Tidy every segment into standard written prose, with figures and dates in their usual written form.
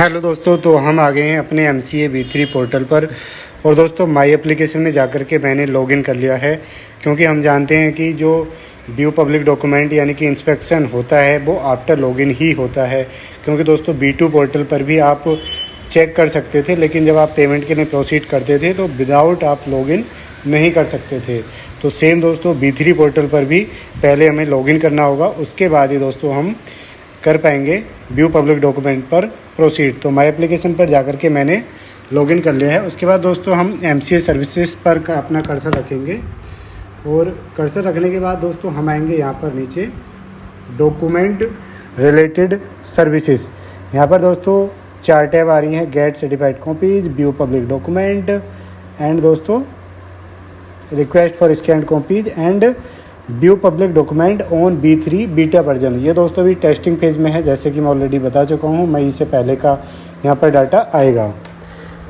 Hello दोस्तों, तो हम आ गए हैं अपने MCA B3 पोर्टल पर। और दोस्तों माई एप्लीकेशन में जाकर के मैंने लॉगिन कर लिया है, क्योंकि हम जानते हैं कि जो व्यू पब्लिक डॉक्यूमेंट यानी कि इंस्पेक्शन होता है वो आफ्टर लॉगिन ही होता है। क्योंकि दोस्तों B2 पोर्टल पर भी आप चेक कर सकते थे, लेकिन जब आप पेमेंट के लिए प्रोसीड करते थे तो विदाउट आप लॉगिन नहीं कर सकते थे। तो सेम दोस्तों B3 पोर्टल पर भी पहले हमें लॉगिन करना होगा, उसके बाद ही दोस्तों हम कर पाएंगे व्यू पब्लिक डॉक्यूमेंट पर प्रोसीड। तो माई एप्लीकेशन पर जाकर के मैंने लॉगिन कर लिया है। उसके बाद दोस्तों हम MCA सर्विसेज पर अपना कर्सर रखेंगे, और कर्सर रखने के बाद दोस्तों हम आएंगे यहाँ पर नीचे डॉक्यूमेंट रिलेटेड सर्विसेज। यहाँ पर दोस्तों 4 टैब आ रही हैं, get certified copies, view public document and दोस्तों request for scan copies and view public document on B3 beta version. ये दोस्तों भी टेस्टिंग फेज में है, जैसे कि मैं ऑलरेडी बता चुका हूँ। मई से पहले का यहाँ पर डाटा आएगा,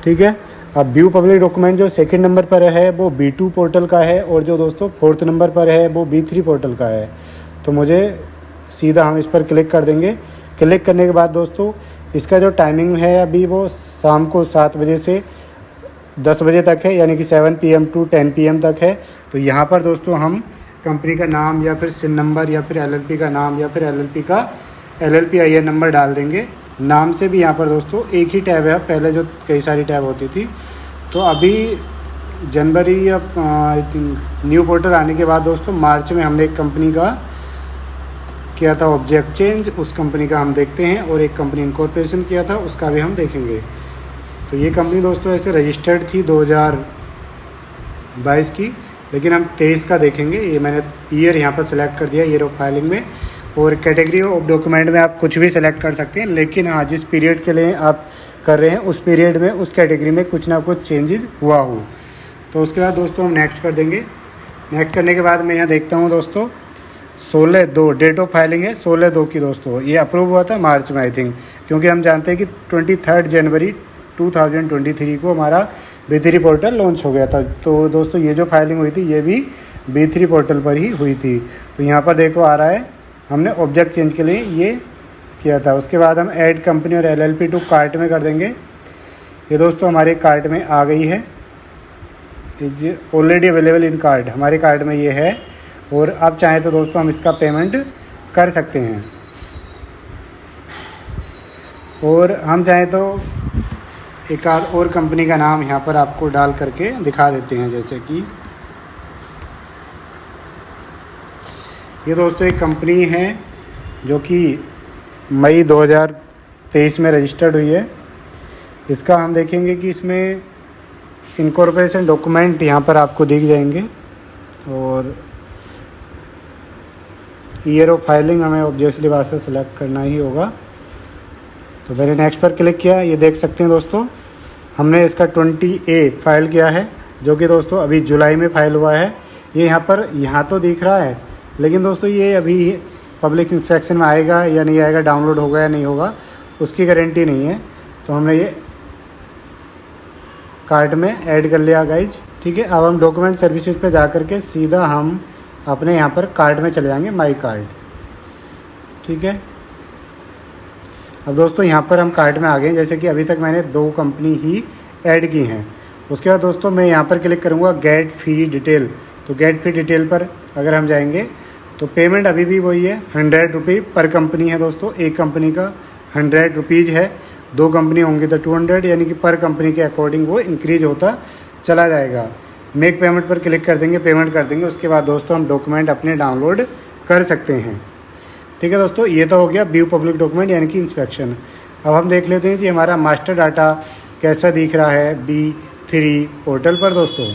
ठीक है। अब व्यू पब्लिक डॉक्यूमेंट जो सेकंड नंबर पर है वो B2 पोर्टल का है, और जो दोस्तों 4th नंबर पर है वो B3 पोर्टल का है। तो मुझे सीधा हम इस पर क्लिक कर देंगे। क्लिक करने के बाद दोस्तों इसका जो टाइमिंग है अभी वो शाम को 7 बजे से 10 बजे तक है, यानी कि 7 PM to 10 PM तक है। तो यहाँ पर दोस्तों हम कंपनी का नाम या फिर सिन नंबर या फिर LLP का नाम या फिर LLP का LLP IN नंबर डाल देंगे। नाम से भी यहाँ पर दोस्तों एक ही टैब है, पहले जो कई सारी टैब होती थी। तो अभी जनवरी या न्यू पोर्टल आने के बाद दोस्तों मार्च में हमने एक कंपनी का किया था ऑब्जेक्ट चेंज, उस कंपनी का हम देखते हैं, और एक कंपनी इनकॉर्पोरेशन किया था उसका भी हम देखेंगे। तो ये कंपनी दोस्तों ऐसे रजिस्टर्ड थी 2022 की, लेकिन हम 23 का देखेंगे। ये मैंने ईयर यहाँ पर सेलेक्ट कर दिया, ईयर ऑफ फाइलिंग में। और कैटेगरी ऑफ डॉक्यूमेंट में आप कुछ भी सेलेक्ट कर सकते हैं, लेकिन हाँ जिस पीरियड के लिए आप कर रहे हैं उस पीरियड में उस कैटेगरी में कुछ ना कुछ चेंजेस हुआ हो। तो उसके बाद दोस्तों हम नेक्स्ट कर देंगे। नेक्स्ट करने के बाद मैं यहाँ देखता हूँ दोस्तों 16/2 डेट ऑफ फाइलिंग है 16/2 की दोस्तों। ये अप्रूव हुआ था मार्च में आई थिंक, क्योंकि हम जानते हैं कि 23 जनवरी 2023 को हमारा B3 पोर्टल लॉन्च हो गया था। तो दोस्तों ये जो फाइलिंग हुई थी ये भी B3 पोर्टल पर ही हुई थी। तो यहाँ पर देखो आ रहा है हमने ऑब्जेक्ट चेंज के लिए ये किया था। उसके बाद हम ऐड कंपनी और LLP टू कार्ट में कर देंगे। ये दोस्तों हमारे कार्ट में आ गई है, is already available in cart, हमारे कार्ट में ये है। और अब चाहें तो दोस्तों हम इसका पेमेंट कर सकते हैं, और हम चाहें तो एक आध और कंपनी का नाम यहाँ पर आपको डाल करके दिखा देते हैं। जैसे कि ये दोस्तों एक कंपनी है जो कि मई 2023 में रजिस्टर्ड हुई है। इसका हम देखेंगे कि इसमें इनकॉर्पोरेशन डॉक्यूमेंट यहाँ पर आपको दिख जाएंगे, और ईयर ऑफ फाइलिंग हमें ऑब्वियसली बात से सिलेक्ट करना ही होगा। तो मैंने नेक्स्ट पर क्लिक किया। ये देख सकते हैं दोस्तों हमने इसका 20A फाइल किया है, जो कि दोस्तों अभी जुलाई में फाइल हुआ है। ये यहाँ तो दिख रहा है, लेकिन दोस्तों ये अभी पब्लिक इंस्पेक्शन में आएगा या नहीं आएगा, डाउनलोड होगा या नहीं होगा, उसकी गारंटी नहीं है। तो हमने ये कार्ट में ऐड कर लिया गाइज, ठीक है। अब हम डॉक्यूमेंट सर्विसेज पे जा करके सीधा हम अपने यहाँ पर कार्ट में चले जाएंगे, माई कार्ट, ठीक है। अब दोस्तों यहाँ पर हम कार्ट में आ गए, जैसे कि अभी तक मैंने 2 कंपनी ही ऐड की हैं। उसके बाद दोस्तों मैं यहाँ पर क्लिक करूँगा गेट फ़ी डिटेल। तो गेट फ़ी डिटेल पर अगर हम जाएंगे तो पेमेंट अभी भी वही है, 100 रुपये पर कंपनी है दोस्तों। एक कंपनी का 100 रुपीज़ है, 2 कंपनी होंगी तो 200, यानी कि पर कंपनी के अकॉर्डिंग वो इंक्रीज होता चला जाएगा। मेक पेमेंट पर क्लिक कर देंगे, पेमेंट कर देंगे। उसके बाद दोस्तों हम डॉक्यूमेंट अपने डाउनलोड कर सकते हैं, ठीक है दोस्तों। ये तो हो गया व्यू पब्लिक डॉक्यूमेंट यानी कि इंस्पेक्शन। अब हम देख लेते हैं कि हमारा मास्टर डाटा कैसा दिख रहा है B3 पोर्टल पर दोस्तों।